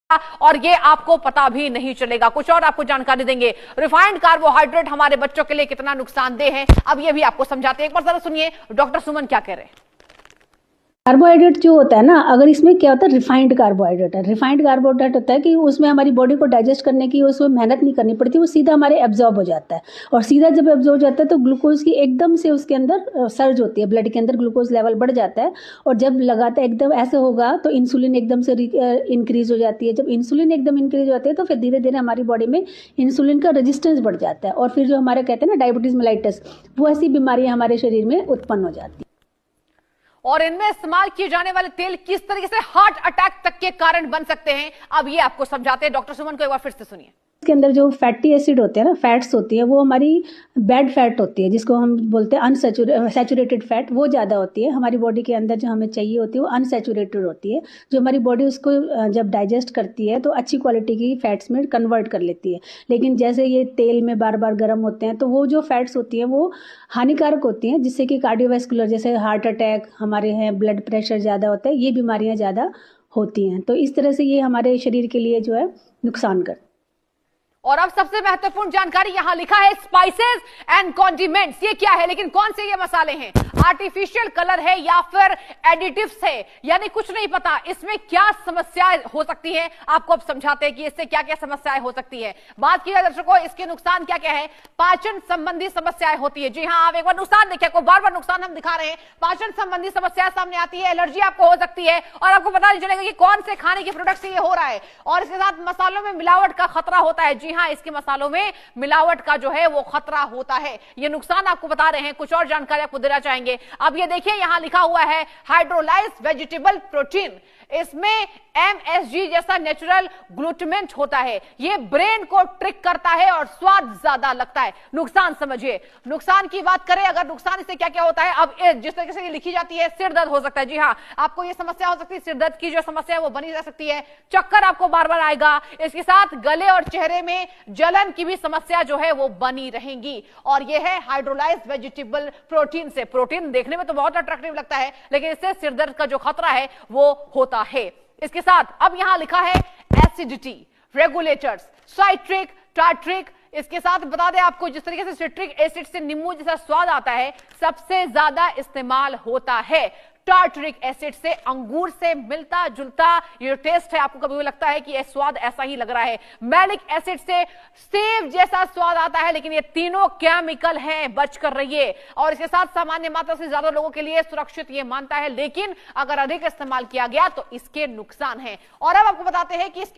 और ये आपको पता भी नहीं चलेगा। कुछ और आपको जानकारी देंगे, रिफाइंड कार्बोहाइड्रेट हमारे बच्चों के लिए कितना नुकसानदेह है, अब ये भी आपको समझाते हैं। एक बार जरा सुनिए डॉक्टर सुमन क्या कह रहे हैं। कार्बोहाइड्रेट जो होता है ना, अगर इसमें क्या होता है, रिफाइंड कार्बोहाइड्रेट है। रिफाइंड कार्बोहाइड्रेट होता है कि उसमें हमारी बॉडी को डाइजेस्ट करने की उसमें मेहनत नहीं करनी पड़ती, वो सीधा हमारे एब्जॉर्ब हो जाता है। और सीधा जब एब्जॉर्ब हो जाता है तो ग्लूकोज की एकदम से उसके अंदर सर्ज होती है, ब्लड के अंदर ग्लूकोज लेवल बढ़ जाता है। और जब लगातार एकदम ऐसे होगा तो इंसुलिन एकदम से इंक्रीज हो जाती है। जब इंसुलिन एकदम इंक्रीज होती है तो फिर धीरे धीरे हमारी बॉडी में इंसुलिन का रेजिस्टेंस बढ़ जाता है, और फिर जो हमारे कहते हैं ना डायबिटीज मेलाइटस, वो ऐसी बीमारियां हमारे शरीर में उत्पन्न हो जाती है। और इनमें इस्तेमाल किए जाने वाले तेल किस तरीके से हार्ट अटैक तक के कारण बन सकते हैं, अब ये आपको समझाते हैं डॉक्टर सुमन को। एक बार फिर से सुनिए। इसके अंदर जो फैटी एसिड होते हैं ना, फैट्स होती है, वो हमारी बैड फैट होती है, जिसको हम बोलते हैं अनसैचुरेटेड फैट, वो ज़्यादा होती है। हमारी बॉडी के अंदर जो हमें चाहिए होती है वो अनसैचुरेटेड होती है, जो हमारी बॉडी उसको जब डाइजेस्ट करती है तो अच्छी क्वालिटी की फैट्स में कन्वर्ट कर लेती है। लेकिन जैसे ये तेल में बार बार गर्म होते हैं तो वो जो फैट्स होती हैं वो हानिकारक होती हैं, जिससे कि कार्डियोवैस्कुलर जैसे हार्ट अटैक हमारे हैं, ब्लड प्रेशर ज़्यादा होता है, ये बीमारियाँ ज़्यादा होती हैं। तो इस तरह से ये हमारे शरीर के लिए जो है नुकसान करती है। और अब सबसे महत्वपूर्ण जानकारी यहां लिखा है, स्पाइसेस एंड कॉन्डिमेंट्स। ये क्या है, लेकिन कौन से ये मसाले हैं, आर्टिफिशियल कलर है या फिर एडिटिव्स है, यानी कुछ नहीं पता इसमें क्या समस्याएं हो सकती है। आपको अब समझाते हैं कि इससे क्या क्या समस्याएं हो सकती है। बात की जाए दर्शकों, इसके नुकसान क्या क्या है। पाचन संबंधी समस्याएं होती है। जी हां, आप एक बार नुकसान देखिए, को बार बार नुकसान हम दिखा रहे हैं। पाचन संबंधी समस्याएं सामने आती है, एलर्जी आपको हो सकती है, और आपको पता नहीं चलेगा कि कौन से खाने के प्रोडक्ट से ये हो रहा है। और इसके साथ मसालों में मिलावट का खतरा होता है। जी हां, इसके मसालों में मिलावट का जो है वो खतरा होता है। ये नुकसान आपको बता रहे हैं। कुछ और जानकारी आपको देना चाहेंगे। अब ये देखिए, यहां लिखा हुआ है हाइड्रोलाइज्ड वेजिटेबल प्रोटीन। इसमें MSG जैसा नेचुरल ग्लूटामेट होता है। ये ब्रेन को ट्रिक करता है और स्वाद ज्यादा लगता है। नुकसान समझिए। नुकसान की बात करें, अगर नुकसान इससे क्या क्या होता है, अब जिस तरीके से ये लिखी जाती है, सिर दर्द हो सकता है। जी हाँ, आपको ये समस्या हो सकती है, सिर दर्द की जो समस्या है वो बनी रह सकती है। चक्कर आपको बार बार आएगा। इसके साथ गले और चेहरे में जलन की भी समस्या जो है वो बनी रहेगी। और ये है हाइड्रोलाइज्ड वेजिटेबल प्रोटीन से। प्रोटीन देखने में तो बहुत अट्रैक्टिव लगता है, लेकिन इससे सिर दर्द का जो खतरा है वो होता है। इसके साथ अब यहां लिखा है एसिडिटी रेगुलेटर्स, साइट्रिक, टार्ट्रिक। इसके साथ बता दें आपको, जिस तरीके से सिट्रिक एसिड से नींबू जैसा स्वाद आता है, सबसे ज्यादा इस्तेमाल होता है टार्टरिक एसिड से। अंगूर से मिलता जुलता ये टेस्ट है, आपको कभी लगता है कि यह स्वाद ऐसा ही लग रहा है। मैलिक एसिड से सेब जैसा स्वाद आता है, लेकिन ये तीनों केमिकल हैं, बच कर रहिए। और इसके साथ सामान्य मात्रा से ज्यादा लोगों के लिए सुरक्षित ये मानता है, लेकिन अगर अधिक इस्तेमाल किया गया तो इसके नुकसान हैं। और अब आपको बताते हैं कि